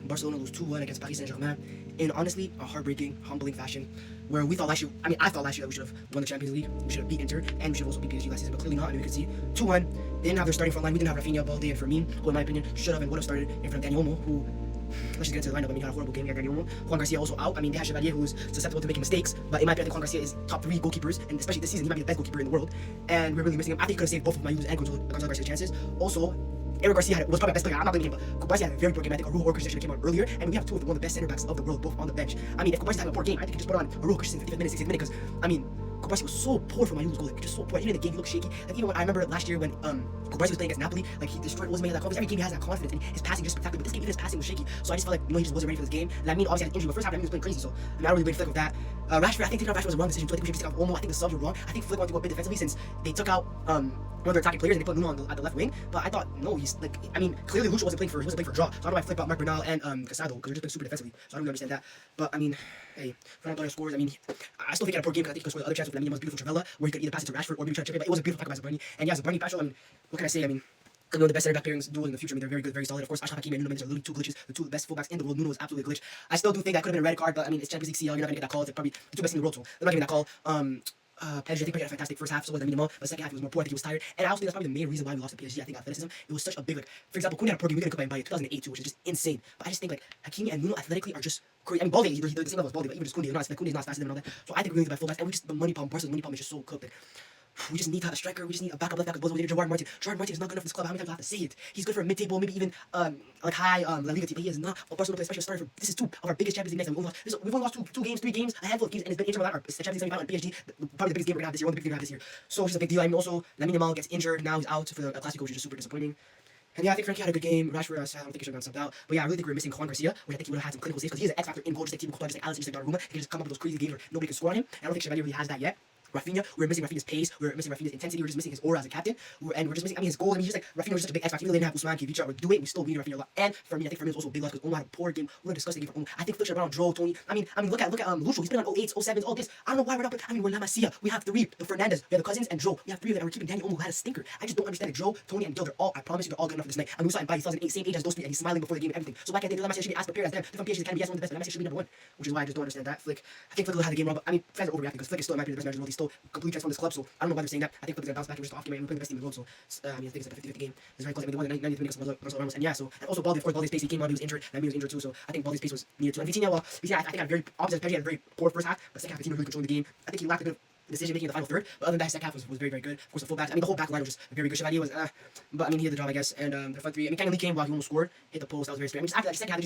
Barcelona lose 2-1 against Paris Saint-Germain in honestly a heartbreaking, humbling fashion. Where we thought last year, I thought last year that we should have won the Champions League, we should have beat Inter, and we should have also beat PSG last season, but clearly not. And we could see 2-1. They didn't have their starting front line. We didn't have Rafinha, Balde, and Fermin, who in my opinion should have and would have started in front of Daniel Olmo, who. Let's just get into the lineup. I mean, he had a horrible game. Daniel Olmo. Juan Garcia also out. I mean, they have Chevalier, who's susceptible to making mistakes, but in my opinion, I think Juan Garcia is top 3 goalkeepers, and especially this season, he might be the best goalkeeper in the world. And we're really missing him. I think he could have saved both of Mayu's and Gonzalo Garcia's chances. Also, Eric Garcia was probably the best player. I'm not blaming him, but Garcia had a very poor game. I think Arujo or Christensen came on earlier, and we have one of the best center backs of the world, both on the bench. I mean, if Garcia had a poor game, I think he just put on Arujo Christensen 55th minute, 60th minute, because I mean, Kubarsi was so poor for Mayu's goal, like just so poor. Even in the game, he looked shaky. Like even when I remember last year when Kubarsi was playing against Napoli, like he destroyed Osimhen. Like every game he has that confidence, and his passing just spectacular. But this game, even his passing was shaky. So I just felt like he just wasn't ready for this game. Lamine obviously had an injury, but first half Lamine was playing crazy. So I don't really blame Flick with that. Rashford, I think taking out Rashford was a wrong decision. So I think we should take out Olmo. I think the subs were wrong. I think Flick wanted to go a bit defensively since they took out one of their attacking players and they put Nuno at the left wing. But I thought no, he's like I mean clearly Lucho wasn't playing for a draw. So I don't know why Flick brought Mark Bernal and Casado because they're just playing super defensively. So I don't really understand that. But I mean, hey, Fernando scores. I mean, I still think he had a poor game because I think he could score the other chance with Lamine was beautiful Travella where he could either pass it to Rashford or maybe try to chip it. But it was a beautiful tackle by Zabrani. And yeah, Zabrani Pacho. I mean, what can I say? I mean. One of the best center back pairings duels in the future. I mean, they're very good, very solid. Of course, Ashraf Hakimi and Nuno Mendes are literally 2 glitches. The 2 best fullbacks in the world. Nuno is absolutely a glitch. I still do think that could have been a red card, but I mean, it's Champions League CL. You're not gonna get that call. It's probably the 2 best in the world, so they're not giving that call. PSG, I think he had a fantastic first half, so was Lamine Yamal, but the second half he was more poor. I think he was tired, and I also think that's probably the main reason why we lost to PSG. I think athleticism. It was such a big like, for example, Koundé had a poor game. We could have come by 2008 too, which is just insane. But I just think like Hakimi and Nuno athletically are just crazy. I mean, Balde, they're the same level as Balde, but even just Koundé, Koundé is not faster than all that. So I think we need to buy fullbacks, and we just the money problem. Barca's money problem is just so cooked. Like, we just need to have a striker. We just need a backup left back. We need Gerard Martin. Gerard Martin is not good enough for this club. How many times do I have to say it? He's good for a mid-table, maybe even like high La Liga team, but he is not a Barcelona player, especially a starter for. This is 2 of our biggest Champions League nights. We've only lost 2 games, 3 games, a handful of games, and it's been Inter Milan, our Champions League semi-final, and PSG, probably the biggest game we're gonna have this year, one of the biggest games we're gonna have this year. So it's just a big deal. I mean, also Lamine Yamal gets injured now; he's out for the Clasico, which is just super disappointing. And yeah, I think Frankie had a good game. Rashford, I don't think he should have gone subbed out. But yeah, I really think we're missing Juan Garcia, which I think he would have had some clinical saves because he's an X factor in goal, just like Thibaut Courtois, just like Alisson, just like Donnarumma. He can just come up with those crazy games where nobody can score on him. And I don't think Chevalier really has that yet. Rafinha, we're missing Rafinha's pace, we're missing Rafinha's intensity, we're just missing his aura as a captain, and we're just missing, I mean, his goals. I mean, he's just like, Rafinha was just a big X factor. Even though they didn't have Usman, Kivicha, or do it, we still need Rafinha a lot. And for me, I think Fermin was also a big loss because Olmo had a poor game. We're gonna discuss the game for Olmo. I think Flick should have brought on Dro, Tony. I mean, look at Lucho. He's been on 08s, 07s, all this. I don't know why we're not. I mean, we're La Masia. We have 3, the Fernandez, we have the Cousins, and Dro. We have 3 of them. And we're keeping Daniel Olmo, who had a stinker. I just don't understand it. Dro, Tony, and Gil, they're all. I promise you, they're all good enough for this night. I mean, we saw him by 2008, same age as those 3, and he's smiling before the game and everything. So why can't they do La Masia? Should be as prepared as them. Different PSG can be as one of the best, but La Masia should be number 1, which is why I just don't understand that. Flick, I think Flick will have the game wrong, but I mean, fans are overreacting because Flick is still in my opinion the best manager in the world. He's still completely transformed this club, so I don't know why they're saying that. I think Flick is gonna bounce back and just off game and we're playing the best team in the world. So I mean, I think it's like a 50-50 game. It's very close. I mean, they won the 90th minute against Marcelo Ramos, and yeah. So and also Balde, of course, Balde's pace. He came on, he was injured. Lamine was injured too, so I think Balde's pace was needed too. And Vitinha, well, Vitinha, I think had a very opposite. PSG had a very poor first half, but second half Vitinha really controlled the game. I think he lacked a bit of decision making in the final third, but other than that, second half was very, very good. Of course, the fullbacks. I mean, the whole back line was just very good. Chevalier was, but I mean, he did the job, I guess. And the front 3. I mean, Kenny Lee came while he almost scored, hit the post. That was very strange. I mean, just after that, second half,